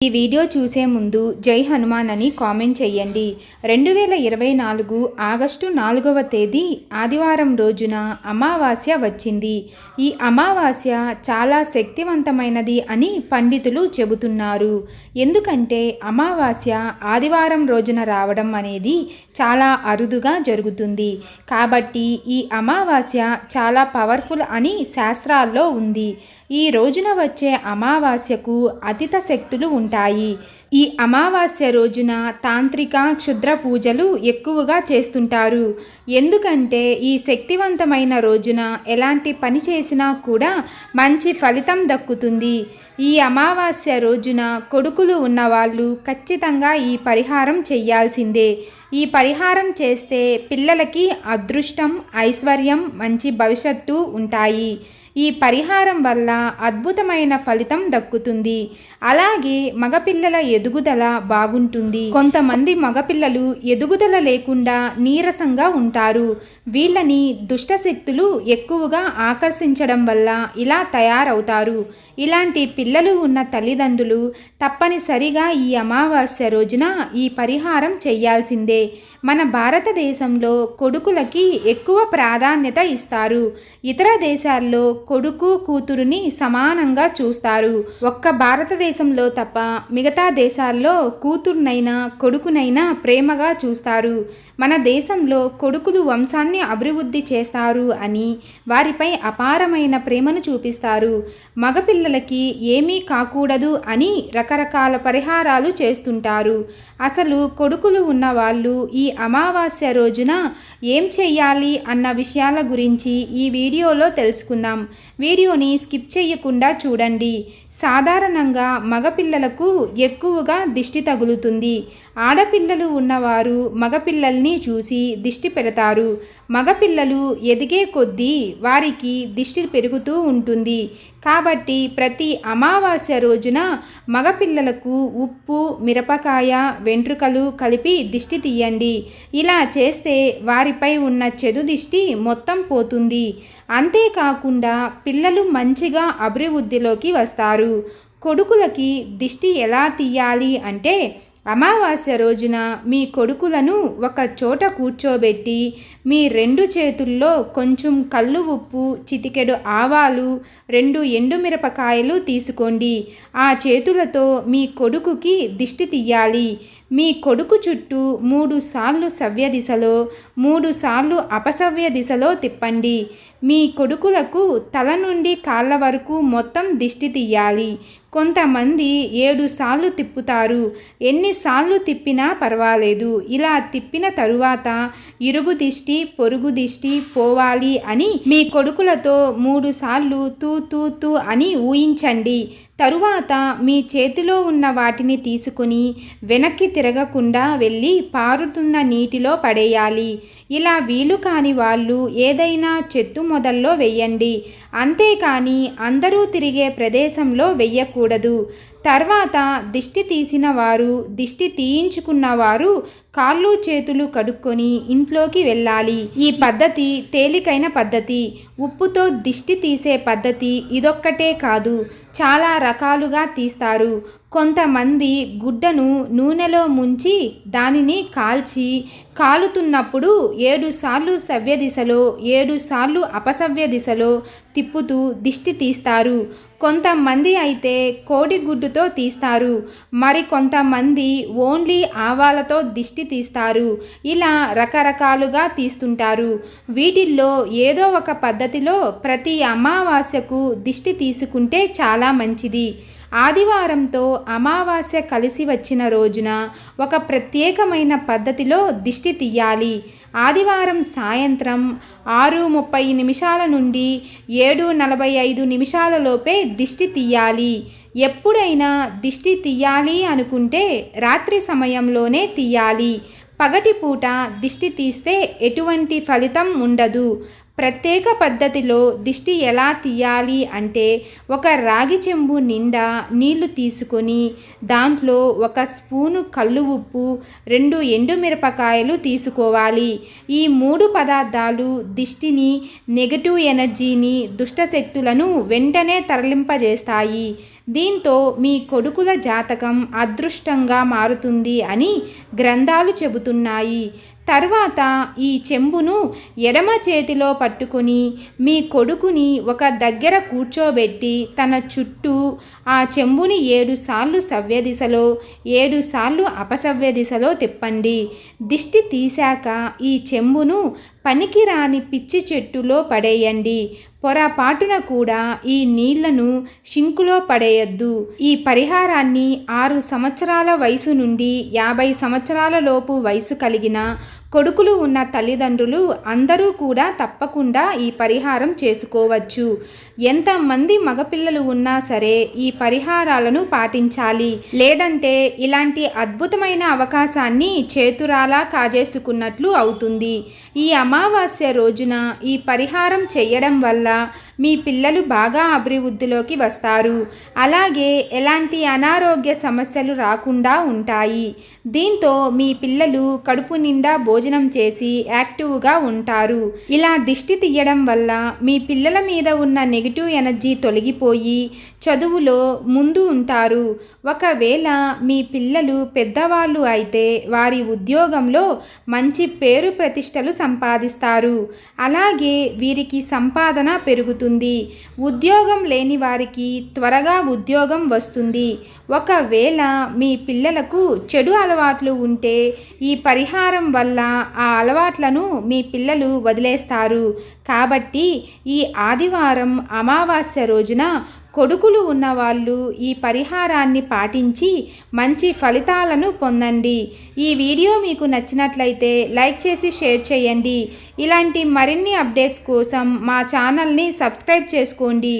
ఈ వీడియో చూసే ముందు జై హనుమాన్ అని కామెంట్ చేయండి. 2024 ఆగస్టు 4వ తేదీ ఆదివారం రోజున అమావాస్య వచ్చింది. ఈ అమావాస్య చాలా శక్తివంతమైనది అని పండితులు చెబుతున్నారు. ఎందుకంటే అమావాస్య ఆదివారం రోజున రావడం అనేది చాలా అరుదుగా జరుగుతుంది. కాబట్టి ఈ అమావాస్య చాలా పవర్ఫుల్ అని శాస్త్రాల్లో ఉంది. ఈ రోజున వచ్చే అమావాస్యకు అతిత శక్తులు ఉంటాయి. ఈ అమావాస్య రోజున తాంత్రిక క్షుద్ర పూజలు ఎక్కువగా చేస్తుంటారు. ఎందుకంటే ఈ శక్తివంతమైన రోజున ఎలాంటి పని చేసినా కూడా మంచి ఫలితం దక్కుతుంది. ఈ అమావాస్య రోజున కొడుకులు ఉన్నవాళ్ళు ఖచ్చితంగా ఈ పరిహారం చెయ్యాల్సిందే. ఈ పరిహారం చేస్తే పిల్లలకి అదృష్టం, ఐశ్వర్యం, మంచి భవిష్యత్తు ఉంటాయి. ఈ పరిహారం వల్ల అద్భుతమైన ఫలితం దక్కుతుంది. అలాగే మగపిల్లల ఎదుగుదల బాగుంటుంది. కొంతమంది మగపిల్లలు ఎదుగుదల లేకుండా నీరసంగా ఉంటారు. వీళ్ళని దుష్టశక్తులు ఎక్కువగా ఆకర్షించడం వల్ల ఇలా తయారవుతారు. ఇలాంటి పిల్లలు ఉన్న తల్లిదండ్రులు తప్పనిసరిగా ఈ అమావాస్య రోజున ఈ పరిహారం చెయ్యాల్సిందే. మన భారతదేశంలో కొడుకులకి ఎక్కువ ప్రాధాన్యత ఇస్తారు. ఇతర దేశాల్లో కొడుకు కూతురుని సమానంగా చూస్తారు. ఒక్క భారతదేశంలో తప్ప మిగతా దేశాల్లో కూతురునైనా కొడుకునైనా ప్రేమగా చూస్తారు. మన దేశంలో కొడుకులు వంశాన్ని అభివృద్ధి చేస్తారు అని వారిపై అపారమైన ప్రేమను చూపిస్తారు. మగపిల్లలకి ఏమీ కాకూడదు అని రకరకాల పరిహారాలు చేస్తుంటారు. అసలు కొడుకులు ఉన్నవాళ్ళు ఈ అమావాస్య రోజున ఏం చెయ్యాలి అన్న విషయాల గురించి ఈ వీడియోలో తెలుసుకుందాం. వీడియోని స్కిప్ చేయకుండా చూడండి. సాధారణంగా మగపిల్లలకు ఎక్కువగా దిష్టి తగులుతుంది. ఆడపిల్లలు ఉన్నవారు మగపిల్లల్ని చూసి దిష్టి పెడతారు. మగపిల్లలు ఎదిగే కొద్దీ వారికి దిష్టి పెరుగుతూ ఉంటుంది. కాబట్టి ప్రతి అమావాస్య రోజున మగపిల్లలకు ఉప్పు, మిరపకాయ, వెంట్రుకలు కలిపి దిష్టి తీయండి. ఇలా చేస్తే వారిపై ఉన్న చెడు దిష్టి మొత్తం పోతుంది. అంతేకాకుండా పిల్లలు మంచిగా అభివృద్ధిలోకి వస్తారు. కొడుకులకి దిష్టి ఎలా తీయాలి అంటే, అమావాస్య రోజున మీ కొడుకులను ఒక చోట కూర్చోబెట్టి మీ 2 చేతుల్లో కొంచెం కల్లు ఉప్పు, చిటికెడు ఆవాలు, 2 ఎండుమిరపకాయలు తీసుకోండి. ఆ చేతులతో మీ కొడుకుకి దిష్టి తీయాలి. మీ కొడుకు చుట్టూ 3 సార్లు సవ్య దిశలో, 3 సార్లు అపసవ్య దిశలో తిప్పండి. మీ కొడుకులకు తల నుండి కాళ్ళ వరకు మొత్తం దిష్టి తీయాలి. కొంతమంది 7 సార్లు తిప్పుతారు. ఎన్నిసార్లు తిప్పినా పర్వాలేదు. ఇలా తిప్పిన తరువాత ఇరుగు దిష్టి, పొరుగు దిష్టి పోవాలి అని మీ కొడుకులతో 3 సార్లు తూ తూ తూ అని ఊహించండి. తరువాత మీ చేతిలో ఉన్న వాటిని తీసుకొని వెనక్కి తిరగకుండా వెళ్ళి పారుతున్న నీటిలో పడేయాలి. ఇలా వీలు కాని వాళ్ళు ఏదైనా చెట్టు మొదల్లో వెయ్యండి. అంతేకాని అందరూ తిరిగే ప్రదేశంలో వెయ్యకూడదు. తర్వాత దిష్టి తీసిన వారు, దిష్టి తీయించుకున్నవారు కాళ్ళు చేతులు కడుక్కొని ఇంట్లోకి వెళ్ళాలి. ఈ పద్ధతి తేలికైన పద్ధతి. ఉప్పుతో దిష్టి తీసే పద్ధతి ఇదొక్కటే కాదు, చాలా రకాలుగా తీస్తారు. కొంతమంది గుడ్డను నూనెలో ముంచి దానిని కాల్చి కాలుతున్నప్పుడు 7 సార్లు సవ్య దిశలో, 7 సార్లు అపసవ్య దిశలో తిప్పుతూ దిష్టి తీస్తారు. కొంతమంది అయితే కోడిగుడ్డుతో తీస్తారు. మరి కొంతమంది ఓన్లీ ఆవాలతో దిష్టి తీస్తారు. ఇలా రకరకాలుగా తీస్తుంటారు. వీటిల్లో ఏదో ఒక పద్ధతిలో ప్రతి అమావాస్యకు దిష్టి తీసుకుంటే చాలా మంచిది. ఆదివారంతో అమావాస్య కలిసి వచ్చిన రోజున ఒక ప్రత్యేకమైన పద్ధతిలో దిష్టి తీయాలి. ఆదివారం సాయంత్రం 6:30 నుండి 7:45 లోపే దిష్టి తీయాలి. ఎప్పుడైనా దిష్టి తీయాలి అనుకుంటే రాత్రి సమయంలోనే తీయాలి. పగటిపూట దిష్టి తీస్తే ఎటువంటి ఫలితం ఉండదు. ప్రత్యేక పద్ధతిలో దిష్టి ఎలా తీయాలి అంటే ఒక రాగి చెంబు నిండా నీళ్లు తీసుకొని దాంట్లో 1 స్పూను కల్లు ఉప్పు 2 ఎండుమిరపకాయలు తీసుకోవాలి. ఈ 3 పదార్థాలు దిష్టిని, నెగటివ్ ఎనర్జీని, దుష్టశక్తులను వెంటనే తరలింపజేస్తాయి. దీంతో మీ కొడుకుల జాతకం అదృష్టంగా మారుతుంది అని గ్రంథాలు చెబుతున్నాయి. తర్వాత ఈ చెంబును ఎడమ చేతిలో పట్టుకొని మీ కొడుకుని ఒక దగ్గర కూర్చోబెట్టి తన చుట్టూ ఆ చెంబుని 7 సార్లు సవ్య దిశలో 7 సార్లు అపసవ్య దిశలో తిప్పండి. దిష్టి తీశాక ఈ చెంబును పనికిరాని పిచ్చి చెట్టులో పడేయండి. పొరపాటున కూడా ఈ నీళ్లను షింకులో పడేయొద్దు. ఈ పరిహారాన్ని 6 సంవత్సరాల వయసు నుండి 50 సంవత్సరాల లోపు వయసు కలిగిన కొడుకులు ఉన్న తల్లిదండ్రులు అందరూ కూడా తప్పకుండా ఈ పరిహారం చేసుకోవచ్చు. ఎంతమంది మగపిల్లలు ఉన్నా సరే ఈ పరిహారాలను పాటించాలి. లేదంటే ఇలాంటి అద్భుతమైన అవకాశాన్ని చేతురాలా కాజేసుకున్నట్లు అవుతుంది. ఈ అమావాస్య రోజున ఈ పరిహారం చేయడం వల్ల మీ పిల్లలు బాగా అభివృద్ధిలోకి వస్తారు. అలాగే ఎలాంటి అనారోగ్య సమస్యలు రాకుండా ఉంటాయి. దీంతో మీ పిల్లలు కడుపు నిండా భోజనం చేసి యాక్టివ్గా ఉంటారు. ఇలా దిష్టి తీయడం వల్ల మీ పిల్లల మీద ఉన్న నెగిటివ్ ఎనర్జీ తొలగిపోయి చదువులో ముందు ఉంటారు. ఒకవేళ మీ పిల్లలు పెద్దవాళ్ళు అయితే వారి ఉద్యోగంలో మంచి పేరు ప్రతిష్టలు సంపాదిస్తారు. అలాగే వీరికి సంపాదన పెరుగుతుంది. ఉద్యోగం లేని వారికి త్వరగా ఉద్యోగం వస్తుంది. ఒకవేళ మీ పిల్లలకు చెడు అలవాట్లు ఉంటే ఈ పరిహారం వల్ల ఆ అలవాట్లను మీ పిల్లలు వదిలేస్తారు. కాబట్టి ఈ ఆదివారం అమావాస్య రోజున కొడుకులు ఉన్నవాళ్ళు ఈ పరిహారాన్ని పాటించి మంచి ఫలితాలను పొందండి. ఈ వీడియో మీకు నచ్చినట్లయితే లైక్ చేసి షేర్ చేయండి. ఇలాంటి మరిన్ని అప్డేట్స్ కోసం మా ఛానల్ని సబ్స్క్రైబ్ చేసుకోండి.